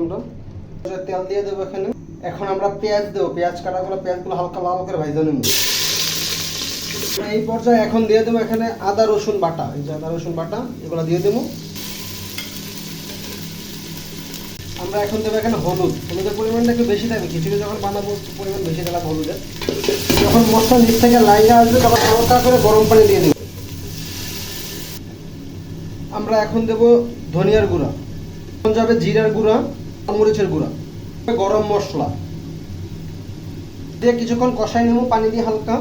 আমরা। তেল দিয়ে দেবো এখানে। এখন আমরা পেঁয়াজ দেবো, পেঁয়াজ কাটাগুলো পেঁয়াজগুলো হালকা লাল করে ভাজা নেব। এই পর্যায়ে এখন দিয়ে দেবো এখানে আদা রসুন বাটা, এই যে আদা রসুন বাটা এগুলো দিয়ে দেবো। আমরা এখন দেবো এখানে হলুদ, হলুদের পরিমাণটা একটু বেশি থাকবে, খিচুড়ি যখন বানাবো পরিমাণ বেশি দিলাম হলুদের। যখন মশলা নিচ থেকে লাইনে আসবে তখন হালকা করে গরম পানি দিয়ে দেবো। আমরা এখন দেবো ধনিয়ার গুঁড়া, এখন যাবে জিরার গুঁড়া, মরিচের গুঁড়া, গরম মশলা দিয়ে কিছুক্ষণ কষাই নেবো পানি দিয়ে হালকা।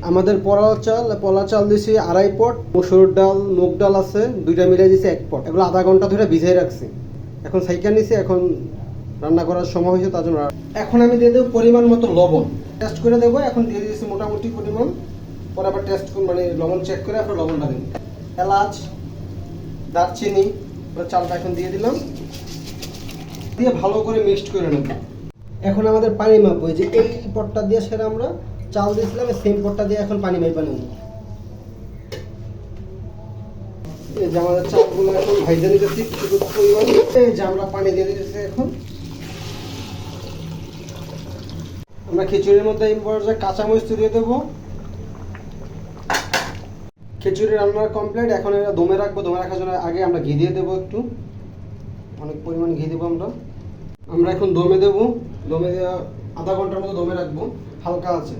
আমাদের পলা চাল দিয়েছি 2.5 পট, মসুর ডাল মুগ ডাল আছে 2টা মিলাই দিয়েছি 1 পট। এগুলো আধা ঘন্টা ধরে ভিজিয়ে রাখছি, এখন সাইকা নিছি, এখন রান্না করার সময় হয়েছে তার জন্য। এখন আমি দিয়ে দেবো পরিমাণ মতো লবণ, টেস্ট করে দেবো। এখন দিয়ে দিয়েছি মোটামুটি পরিমাণ, পরে আবার টেস্ট মানে লবণ চেক করে আপনার লবণটা দিন। এলাচ, দারচিনি, চালটা এখন দিয়ে দিলাম, দিয়ে ভালো করে মিক্সড করে নেব। এখন আমাদের পানি মাপবো, যে এই পটটা দিয়ে সেটা আমরা চাল দিয়েছিলাম সেম পটটা দিয়ে এখন পানি মাইপা নেব। এই যে আমাদের চালগুলো এখন ভাইজা নিতেছি কিছু পরিমাণ, এই যে আমরা পানি দিয়ে দিতেছি। এখন আমরা খিচুড়ির মধ্যে এই পর্যায়ে কাঁচামরিচ দিয়ে দেবো। খিচুড়ি রান্নার কমপ্লিট। এখন এটা দমে রাখবো, দমে রাখার জন্য আগে আমরা ঘি দিয়ে দেবো, একটু অনেক পরিমাণ ঘি দেবো আমরা এখন দমে দেবো। দমে দেওয়া আধা ঘন্টার মতো দমে রাখবো হালকা আছে।